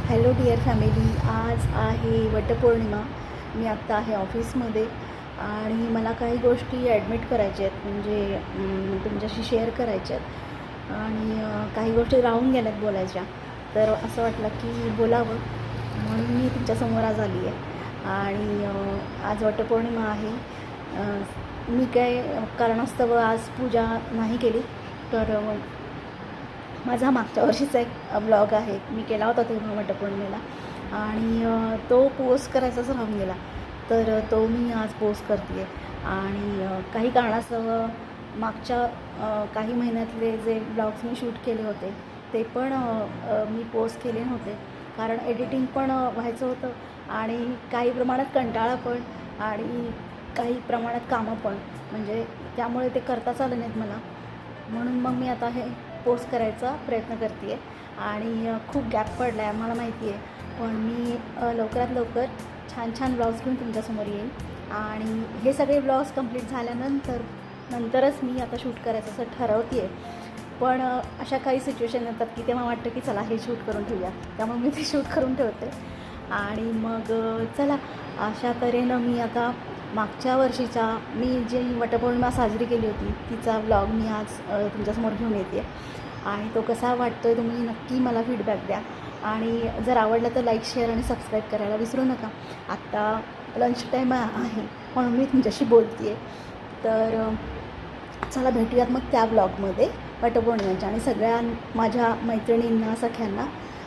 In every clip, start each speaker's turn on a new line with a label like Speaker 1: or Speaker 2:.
Speaker 1: Hello dear family, आज आहे वटपौर्णिमा. मी आत्ता आहे ऑफिसमध्ये आणि मला काही गोष्टी ॲडमिट करायच्या आहेत, म्हणजे तुमच्याशी शेअर करायच्या आहेत आणि काही गोष्टी राहून गेल्यात बोलायच्या. तर असं वाटलं की बोलावं म्हणून मी तुमच्यासमोर आज आली आहे. आणि आज वटपौर्णिमा आहे. मी काय कारणास्तव आज पूजा नाही केली, तर माझा मागच्या वर्षीचा एक ब्लॉग आहे, मी केला होता तेव्हा वटपौर्णिमेला, आणि तो पोस्ट करायचाच राहून गेला. तर तो मी आज पोस्ट करते आहे. आणि काही कारणास्तव मागच्या काही महिन्यातले जे ब्लॉग्स मी शूट केले होते ते पण मी पोस्ट केले नव्हते, कारण एडिटिंग पण व्हायचं होतं आणि काही प्रमाणात कंटाळा पण आणि काही प्रमाणात कामं पण, म्हणजे त्यामुळे ते करताच आलं नाहीत मला. म्हणून मग मी आता हे पोस्ट करायचा प्रयत्न करते आहे. आणि खूप गॅप पडला आहे मला माहिती आहे, पण मी लवकरात लवकर छान छान ब्लॉग्स घेऊन तुमच्यासमोर येईन. आणि हे सगळे ब्लॉग्स कंप्लीट झाल्यानंतरच मी आता शूट करायचं असं ठरवते आहे. पण अशा काही सिच्युएशन येतात की तेव्हा वाटतं की चला हे शूट करून ठेवूया, त्यामुळे मी ते शूट करून ठेवते. आणि मग चला, अशा तऱ्हेनं मी आता मागच्या वर्षीचा मी जी वटपौर्णिमा साजरी केली होती तिचा ब्लॉग मी आज तुमच्यासमोर घेऊन येते. आणि तो कसा वाटतो आहे तुम्ही नक्की मला फीडबॅक द्या. आणि जर आवडलं तर लाईक, शेअर आणि सबस्क्राईब करायला विसरू नका. आत्ता लंच टाईम आहे म्हणून मी तुमच्याशी बोलते आहे. तर चला भेटूयात मग त्या ब्लॉगमध्ये वटपौर्णिमेच्या. आणि सगळ्या माझ्या मैत्रिणींना, सख्यांना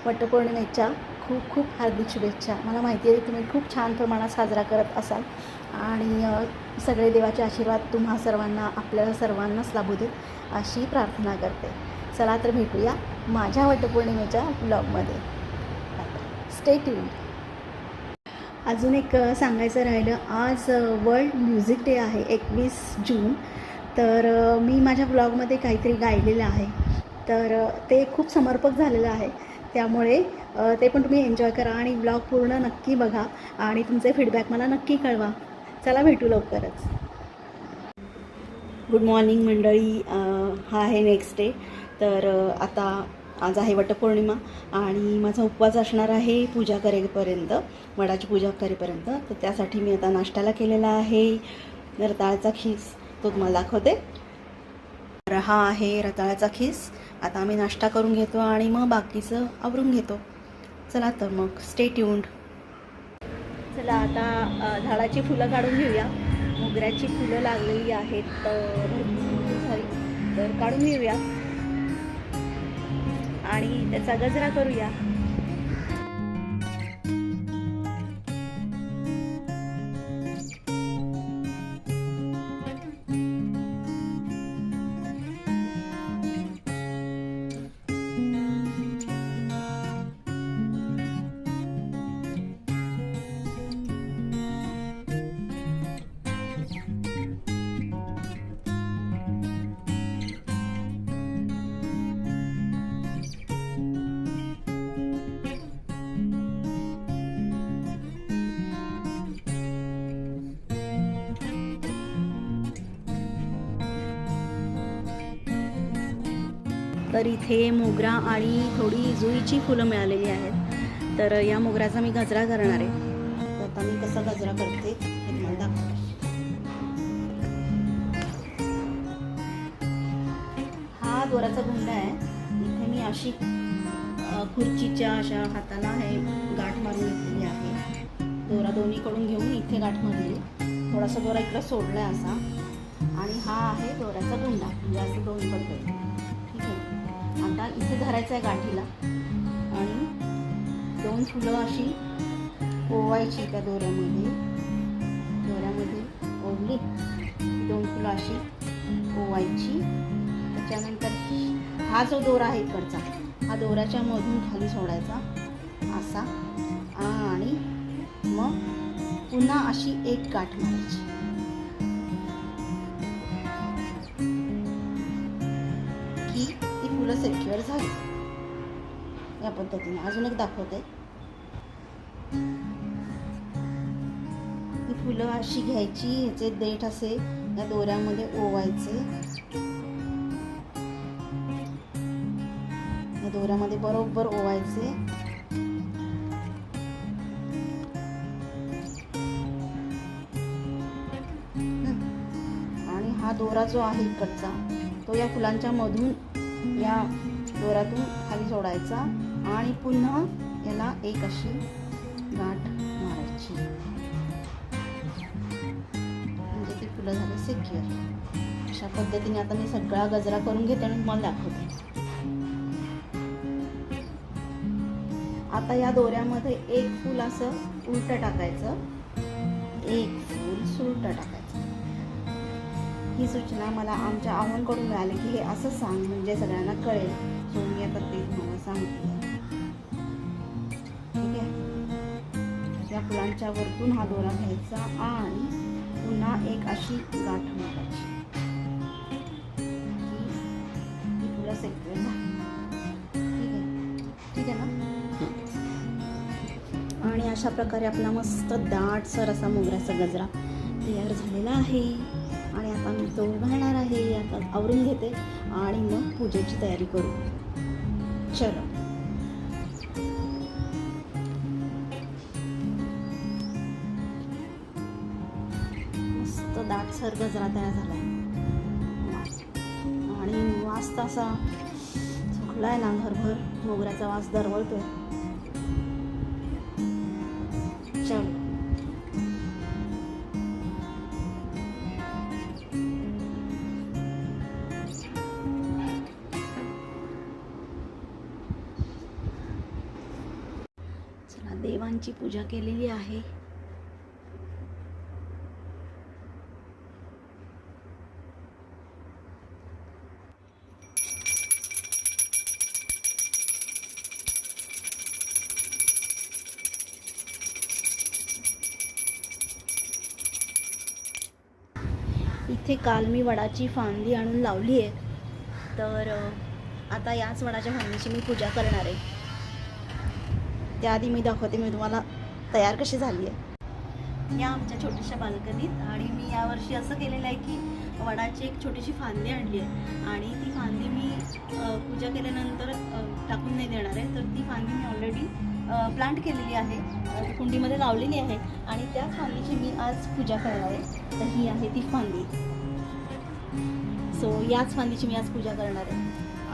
Speaker 1: वटपौर्णिमेच्या खूप खूप हार्दिक शुभेच्छा. मला माहिती आहे तुम्ही खूप छान प्रमाणात साजरा करत असाल आणि सगळे देवाचे आशीर्वाद तुम्हा सर्वांना, आपल्याला सर्वांनाच लाभू दे अशी प्रार्थना करते. चला तर भेटूया माझ्या वटपौर्णिमेच्या ब्लॉगमध्ये. Stay tuned. अजून एक सांगायचं राहिलं, आज वर्ल्ड म्युझिक डे आहे, 21 जून. तर मी माझ्या ब्लॉगमध्ये काहीतरी गायलेलं आहे, तर ते खूप समर्पक झालेलं आहे. त्यामुळे ते पण तुम्ही एन्जॉय करा आणि ब्लॉग पूर्ण नक्की बघा आणि तुमचे फीडबॅक मला नक्की कळवा. चला भेटू लवकरच. गुड मॉर्निंग मंडळी. हा आहे नेक्स्ट डे. तर आता आज आहे वटपौर्णिमा आणि माझा उपवास असणार आहे पूजा करेपर्यंत, वडाची पूजा करेपर्यंत. तर त्यासाठी मी आता नाश्त्याला केलेला आहे रताळ्याचा खीस, तो तुम्हाला दाखवते. तर हा आहे रताळ्याचा खीस. आता आम्ही नाश्ता करून घेतो आणि मग बाकीचं आवरून घेतो. चला तर मग स्टे ट्यून्ड. चला आता झाडाची फुलं काढून घेऊया. मोगऱ्याची फुलं लागलेली आहेत तर काढून घेऊया आणि त्याचा गजरा करूया. तर इथे मोगरा आणि थोडी जुईची फुलं मिळालेली आहेत. तर या मोगऱ्याचा मी गजरा करणार आहे. तर आता मी कसा गजरा करते हे तुम्हाला दाखवते. हा दोऱ्याचा गुंडा आहे. इथे मी अशी खुर्चीच्या अशा हाताला हे गाठ मारून घेतलेली आहे. दोरा दोन्हीकडून घेऊन इथे गाठ मारली, थोडासा दोरा इकडं सोडला आहे असा. आणि हा आहे दोऱ्याचा गुंडा, म्हणजे असं दोन पद्धती. ठीक आहे. आता इथे धरायचं आहे गाठीला आणि दोन फुलं अशी ओवायची त्या दोऱ्यामध्ये ओवली. दोन फुलं अशी ओवायची. त्याच्यानंतर हा जो दोरा आहे इकडचा, हा दोऱ्याच्या मधून खाली सोडायचा असा, आणि मग पुन्हा अशी एक गाठ मारायची. की ती फुलं सेक्युअर झाली. या पद्धतीने अजून एक दाखवते. ही फुलं अशी घ्यायची, ह्याचे देठ असे या दोऱ्यामध्ये ओवायचे. या दोऱ्यामध्ये बरोबर ओवायचे हा दोरा जो आहे इकडचा तो या फुलांच्या मधून या दोऱ्यातून खाली सोडायचा आणि पुन्हा याला एक अशी गाठ मारायची, म्हणजे ती फुलं झाली सिक्युअर. अशा पद्धतीने आता मी सगळा गजरा करून घेते आणि तुम्हाला दाखवते. आता या दोऱ्यामध्ये एक फूल असं उलटं टाकायचं, एक फूल उलटं टाकायचं. ही सूचना मला आमच्या आव्हांकडून मिळाली की हे असं सांग म्हणजे सगळ्यांना कळेल. सो मी आता ते तुम्हाला सांगते. ठीक आहे. या फुलांच्या वरतून हा दोरा घ्यायचा आणि पुन्हा एक अशी गाठ मारायची. ही फुलं सेक्युअर झाली. ठीक आहे ना. आणि अशा प्रकारे आपला मस्त दाटसर असा मोगऱ्याचा गजरा तयार झालेला आहे. आणि आता मी तो घालणार आहे. आता आवरून घेते आणि मग पूजेची तयारी करू. चलो. मस्त दाटसर गजरा तयार झाला आणि वास असा सुटलाय ना, घरभर मोगऱ्याचा वास दरवळतोय. चलो. चला, देवांची पूजा केलेली आहे. इथे काल मी वडाची फांदी आणून लावली आहे, तर आता याच वडाच्या फांदीची मी पूजा करणार आहे. त्याआधी मी दाखवते मी तुम्हाला तयार कशी झाली आहे. या आमच्या छोट्याशा बाल्कनीत. आणि मी यावर्षी असं केलेलं आहे की वडाची एक छोटीशी फांदी आणली आहे आणि ती फांदी मी पूजा केल्यानंतर टाकून नाही देणार आहे. तर ती फांदी मी ऑलरेडी प्लांट केलेली आहे, कुंडीमध्ये लावलेली आहे आणि त्या फांदीची मी आज पूजा करणार आहे. तर ही आहे ती फांदी. सो याच फांदीची मी आज पूजा करणार आहे.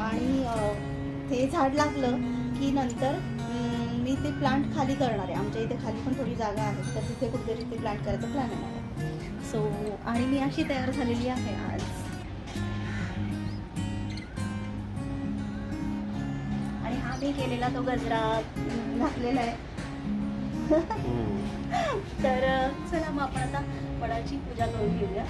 Speaker 1: आणि ते झाड लागलं की नंतर मी ते प्लांट खाली करणार आहे. आमच्या इथे खाली पण थोडी जागा आहे, तर तिथे कुठेतरी ते प्लांट करायचा प्लॅन आहे. सो आणि मी अशी तयार झालेली आहे आज. आणि हा मी केलेला तो गजरा घातलेला आहे. तर चला मग आपण आता वडाची पूजा करून घेऊया.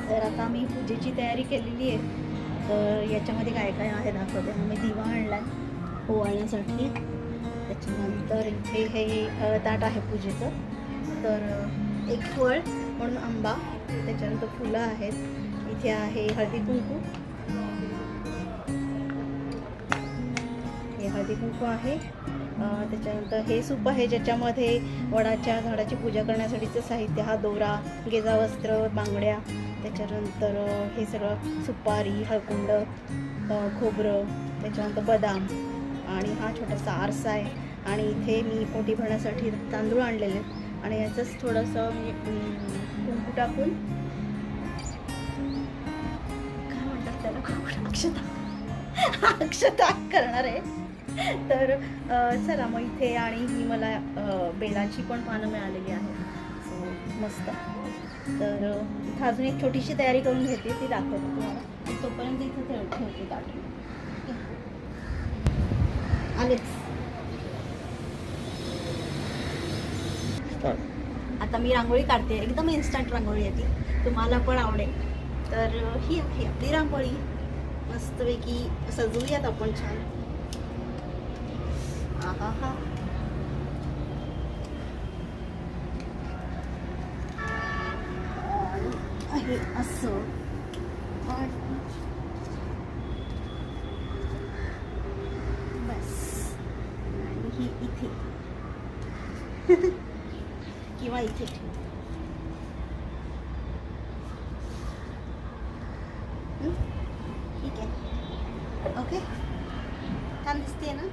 Speaker 1: तर आता मी पूजेची तयारी केलेली आहे. तर याच्यामध्ये काय काय आहे दाखवते. मी दिवा आणला ओवाळण्यासाठी. त्याच्यानंतर इथे हे ताट आहे पूजेचं. तर एक फळ म्हणून आंबा, त्याच्यानंतर फुलं आहेत. इथे आहे हळदी कुंकू, हे हळदी कुंकू आहे. त्याच्यानंतर हे सूप आहे ज्याच्यामध्ये वडाच्या झाडाची पूजा करण्यासाठीचं साहित्य, हा दोरा, गेजावस्त्र, बांगड्या, त्याच्यानंतर हे सगळं सुपारी, हळकुंड, खोबरं, त्याच्यानंतर बदाम आणि हा छोटासा आरसा आहे. आणि इथे मी पोटी भरण्यासाठी तांदूळ आणलेले आणि याचंच थोडंसं मी कुंकू टाकून काय म्हणतात त्याला, अक्षता करणार आहे. तर चला मग इथे. आणि ही मला बेलाची पण पानं मिळालेली आहेत. सो मस्त. तर इथं अजून एक छोटीशी तयारी करून घेते, ती दाखवते तुम्हाला. तोपर्यंत इथं ठेवते ताट. आलेच. आता मी रांगोळी काढते. एकदम इन्स्टंट रांगोळी आहे ती, तुम्हाला पण आवडेल. तर ही आहे आपली रांगोळी. मस्तपैकी सजवूयात आपण छान. हा हा आहे असं. बस. आणि ही इथे किंवा इथे ठेव. ठीक आहे. ओके, छान दिसते ना.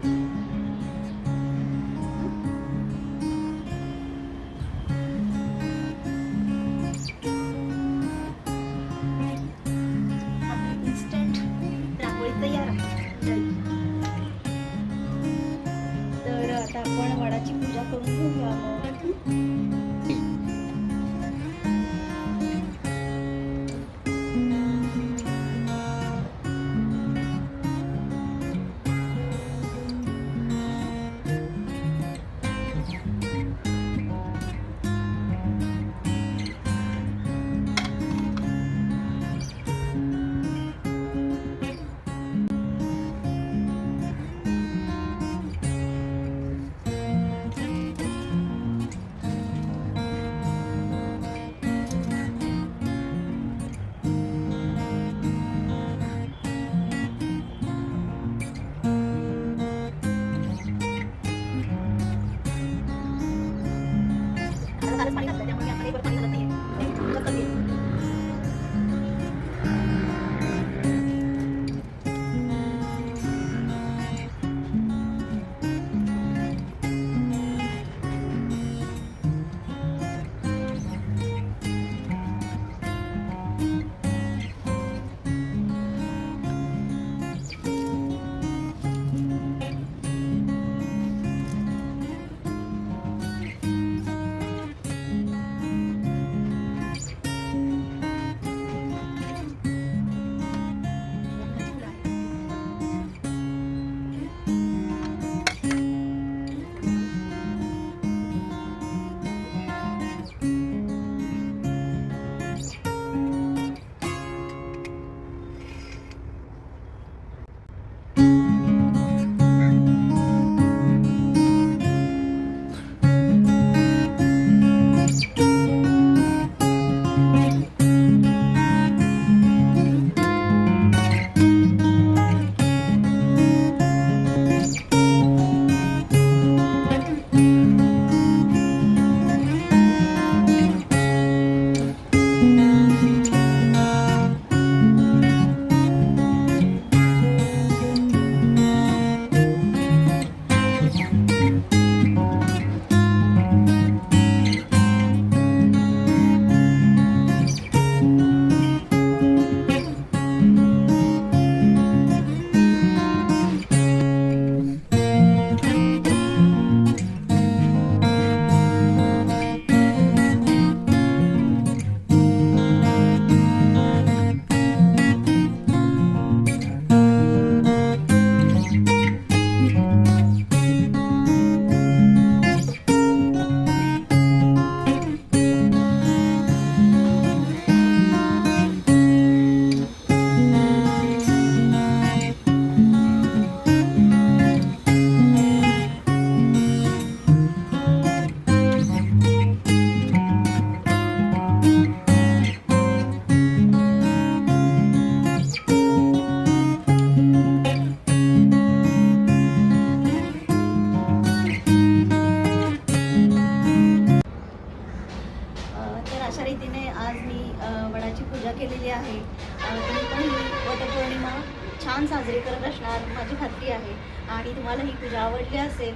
Speaker 1: आवडत असणार माझी खात्री आहे. आणि तुम्हाला ही पूजा आवडली असेल.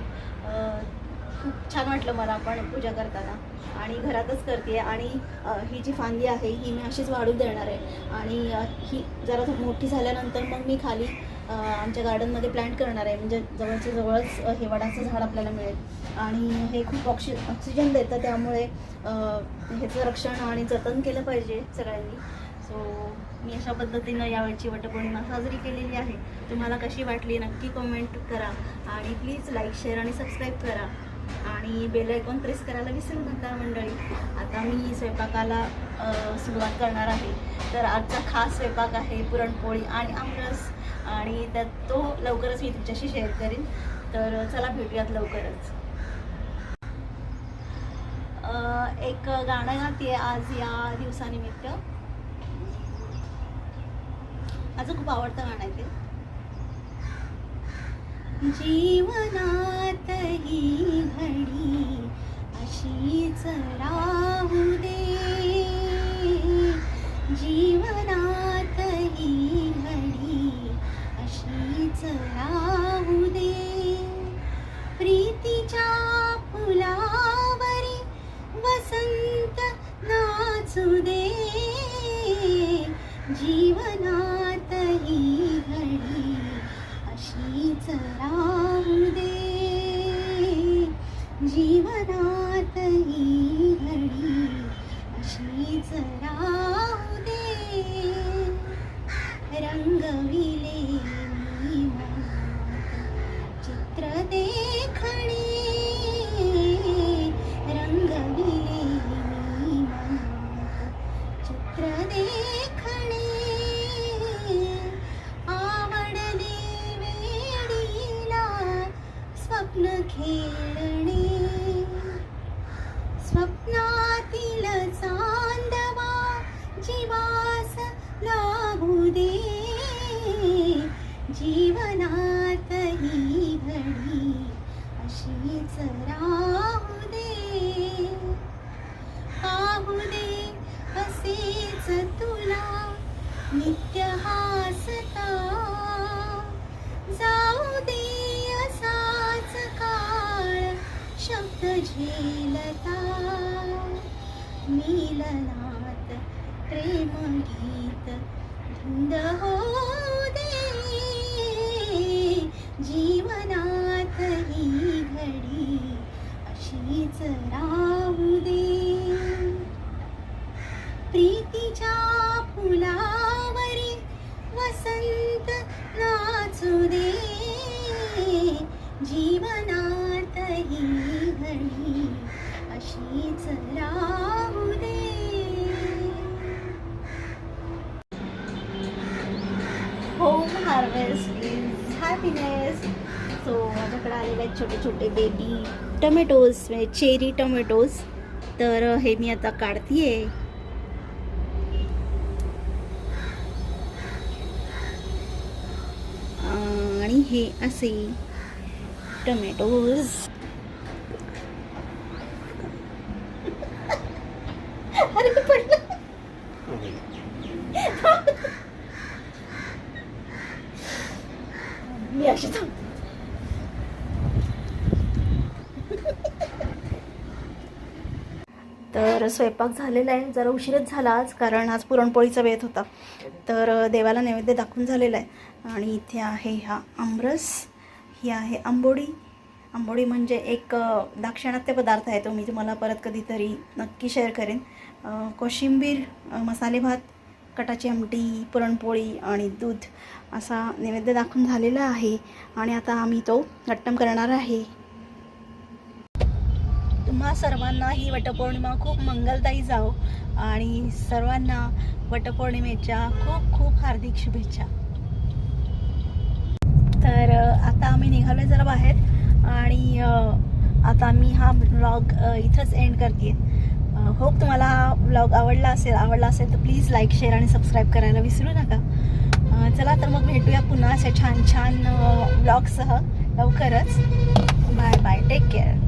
Speaker 1: खूप छान वाटलं मला पण पूजा करताना आणि घरातच करते. आणि ही जी फांदी आहे ही मी अशीच वाढू देणार आहे आणि ही जरा मोठी झाल्यानंतर मग मी खाली आमच्या गार्डनमध्ये प्लांट करणार आहे. म्हणजे जवळच्या जवळच हे वडाचं झाड आपल्याला मिळेल आणि हे खूप ऑक्सिजन देतं, त्यामुळे ह्याचं रक्षण आणि जतन केलं पाहिजे सगळ्यांनी. सो मी अशा पद्धतीनं यावेळची वटपौर्णिमा साजरी केलेली आहे. तुम्हाला कशी वाटली नक्की कमेंट करा आणि प्लीज लाईक, शेअर आणि सबस्क्राईब करा आणि बेल आयकॉन प्रेस करायला विसरू नका मंडळी. आता मी स्वयंपाकाला सुरुवात करणार आहे. तर आजचा खास स्वयंपाक आहे पुरणपोळी आणि आमरस आणि त्यात तो लवकरच मी तुमच्याशी शेअर करीन. तर चला भेटूयात लवकरच. एक गाणं गाते आज या दिवसानिमित्त. माझं खूप आवडतं गाणं आहे ते. जीवनात ही घडी अशीच राहू दे, जीवनात ही घडी अशीच राहू दे, प्रीतीच्या फुलावरी वसंत नाचू दे, जीवनात ही घडी अशीच राहू दे, जीवनात ही घडी अशीच राहू दे, रंगविले मी मनात चित्र देखणे, रंगविले मी मनात चित्र देखणे, स्वप्न खेळणे, स्वप्नातील चांदवा जीवास लागू दे, जीवनात ही घडी अशीच राहू दे, पाहू दे असेच तुला नित्य हासता, जाऊ दे असाच काळ शब्द झेलता, मिलनात प्रेम गीत धुंद होऊ दे, जीवनात ही घडी अशीच राहू दे, प्रीतीच्या फुलावरी वसंत नाचू दे, जीवनात ही घडी अशीच राहू दे. Home harvest is happiness. So माझ्याकडे आलेले आहेत छोटे छोटे बेबी टोमॅटोज, म्हणजे चेरी टोमॅटोज. तर हे मी आता काढतीये. आणि हे असे टोमॅटोज. अरे पडलं. मी अशी तर स्वयंपाक झालेला आहे. जरा उशीरच झाला आज, कारण आज पुरणपोळीचा बेत होता. तर देवाला नैवेद्य दाखवून झालेला आहे. आणि इथे आहे हा आमरस, ही आहे आंबोडी. आंबोडी म्हणजे एक दाक्षिणात्य पदार्थ आहे, तो मी तुम्हाला परत कधीतरी नक्की शेअर करेन. कोशिंबीर, मसाले भात, कटाची आमटी, पुरणपोळी आणि दूध असा नैवेद्य दाखवून झालेला आहे. आणि आता आम्ही तो नट्टम करणार आहे. तुम्हा सर्वांना ही वटपौर्णिमा खूप मंगलदायी जाओ आणि सर्वांना वटपौर्णिमेच्या खूप खूप हार्दिक शुभेच्छा. तर आता आम्ही निघालो जरा बाहेर आणि आता मी हा व्लॉग इथंच एंड करते. होप तुम्हाला हा व्लॉग आवडला असेल तर प्लीज लाईक, शेअर आणि सबस्क्राईब करायला विसरू नका. चला तर मग भेटूया पुन्हा अशा छान छान व्लॉगसह लवकरच. Bye bye, take care.